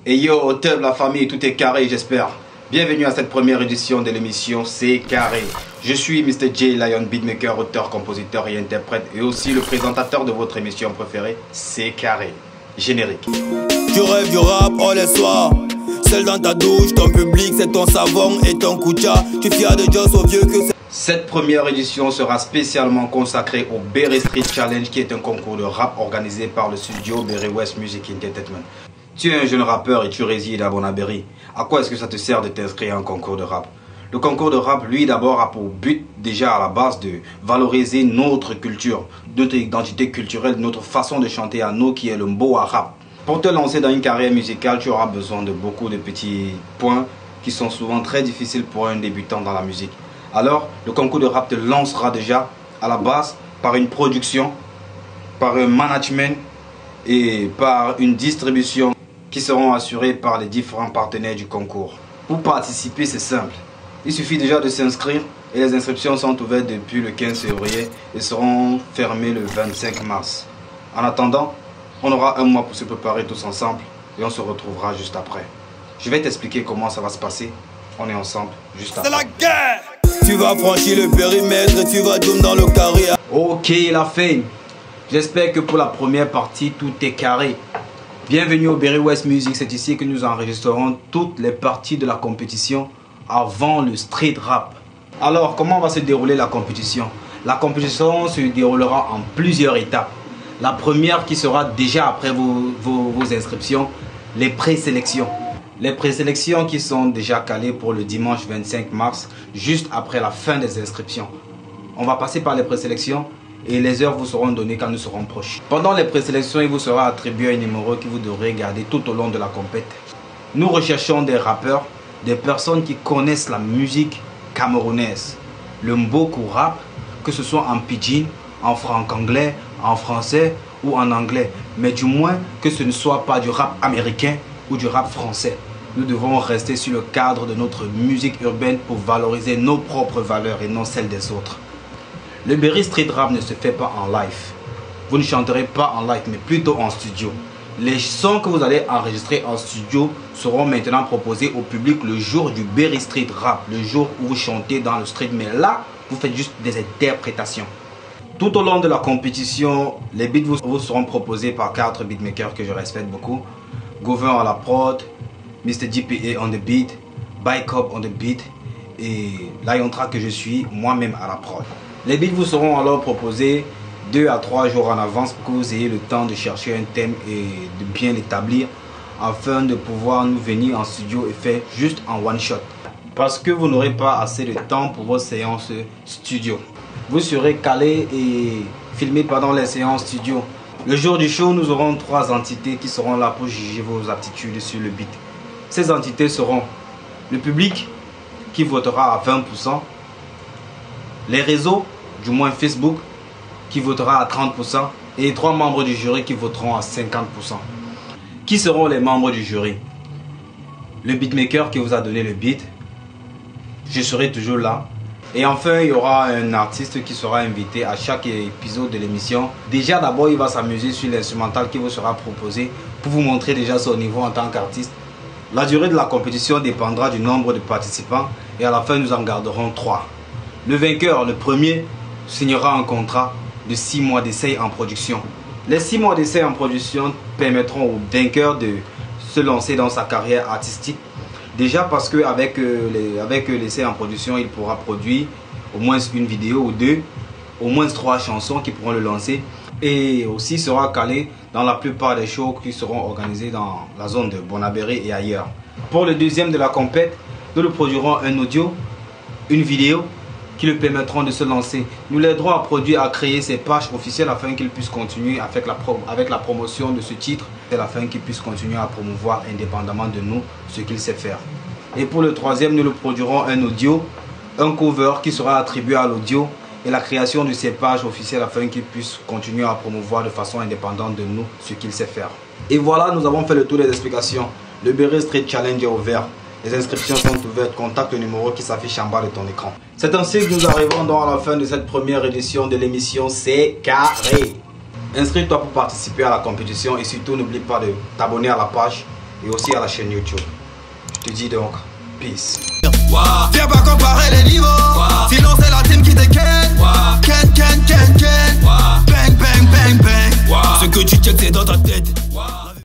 Et yo, Teub, la famille, tout est carré, j'espère. Bienvenue à cette première édition de l'émission C'est Carré. Je suis Mr. J Lion, beatmaker, auteur, compositeur et interprète, et aussi le présentateur de votre émission préférée, C'est Carré. Générique. Tu rêves du rap, oh les soirs. Seul dans ta douche, ton public c'est ton savon et ton kucha. Tu fiers de Joss au vieux que c'est. Cette première édition sera spécialement consacrée au Berry Street Challenge, qui est un concours de rap organisé par le studio Berry West Music Entertainment. Tu es un jeune rappeur et tu résides à Bonaberry. À quoi est-ce que ça te sert de t'inscrire à un concours de rap? Le concours de rap, lui, d'abord a pour but, déjà à la base, de valoriser notre culture, notre identité culturelle, notre façon de chanter à nous, qui est le mboa rap. Pour te lancer dans une carrière musicale, tu auras besoin de beaucoup de petits points qui sont souvent très difficiles pour un débutant dans la musique. Alors, le concours de rap te lancera déjà à la base par une production, par un management et par une distribution qui seront assurés par les différents partenaires du concours. Pour participer, c'est simple. Il suffit déjà de s'inscrire et les inscriptions sont ouvertes depuis le 15 février et seront fermées le 25 mars. En attendant, on aura un mois pour se préparer tous ensemble et on se retrouvera juste après. Je vais t'expliquer comment ça va se passer. On est ensemble juste après. C'est la guerre! Tu vas franchir le périmètre et tu vas doom dans le carré. Ok la fame. J'espère que pour la première partie, tout est carré. Bienvenue au Berry West Music, c'est ici que nous enregistrerons toutes les parties de la compétition avant le street rap. Alors, comment va se dérouler la compétition? La compétition se déroulera en plusieurs étapes. La première qui sera déjà après vos inscriptions, les présélections. Les présélections qui sont déjà calées pour le dimanche 25 mars, juste après la fin des inscriptions. On va passer par les présélections et les heures vous seront données quand nous serons proches. Pendant les présélections, il vous sera attribué un numéro que vous devrez garder tout au long de la compétition. Nous recherchons des rappeurs, des personnes qui connaissent la musique camerounaise, le mboku rap, que ce soit en pidgin, en franc-anglais, en français ou en anglais, mais du moins que ce ne soit pas du rap américain ou du rap français. Nous devons rester sur le cadre de notre musique urbaine pour valoriser nos propres valeurs et non celles des autres. Le Berry Street Rap ne se fait pas en live. Vous ne chanterez pas en live, mais plutôt en studio. Les sons que vous allez enregistrer en studio seront maintenant proposés au public le jour du Berry Street Rap, le jour où vous chantez dans le street, mais là, vous faites juste des interprétations. Tout au long de la compétition, les beats vous seront proposés par 4 beatmakers que je respecte beaucoup. Gouvern à la prod, Mr. JPA on the beat, Bicop on the beat et Lion Track que je suis moi-même à la prod. Les beats vous seront alors proposés 2 à 3 jours en avance pour que vous ayez le temps de chercher un thème et de bien l'établir afin de pouvoir nous venir en studio et faire juste en one shot. Parce que vous n'aurez pas assez de temps pour vos séances studio. Vous serez calé et filmé pendant les séances studio. Le jour du show, nous aurons 3 entités qui seront là pour juger vos aptitudes sur le beat. Ces entités seront le public qui votera à 20%, les réseaux, du moins Facebook, qui votera à 30% et 3 membres du jury qui voteront à 50%. Qui seront les membres du jury? Le beatmaker qui vous a donné le beat, je serai toujours là. Et enfin, il y aura un artiste qui sera invité à chaque épisode de l'émission. Déjà, d'abord, il va s'amuser sur l'instrumental qui vous sera proposé pour vous montrer déjà son niveau en tant qu'artiste. La durée de la compétition dépendra du nombre de participants et à la fin, nous en garderons 3. Le vainqueur, le premier, signera un contrat de 6 mois d'essai en production. Les 6 mois d'essai en production permettront au vainqueur de se lancer dans sa carrière artistique. Déjà parce qu'avec l'essai en production, il pourra produire au moins une vidéo ou 2, au moins 3 chansons qui pourront le lancer. Et aussi sera calé dans la plupart des shows qui seront organisés dans la zone de Bonaberry et ailleurs. Pour le deuxième de la compète, nous le produirons un audio, une vidéo qui le permettront de se lancer. Nous l'aiderons à produire, à créer ses pages officielles afin qu'il puisse continuer avec la promotion de ce titre et afin qu'il puisse continuer à promouvoir indépendamment de nous ce qu'il sait faire. Et pour le troisième, nous le produirons un audio, un cover qui sera attribué à l'audio et la création de ses pages officielles afin qu'il puisse continuer à promouvoir de façon indépendante de nous ce qu'il sait faire. Et voilà, nous avons fait le tour des explications. Le Berry Street Challenge est ouvert. Les inscriptions sont ouvertes, contacte le numéro qui s'affiche en bas de ton écran. C'est ainsi que nous arrivons donc à la fin de cette première édition de l'émission C'est Carré. Inscris-toi pour participer à la compétition et surtout n'oublie pas de t'abonner à la page et aussi à la chaîne YouTube. Je te dis donc, peace. Viens pas comparer les niveaux, sinon c'est la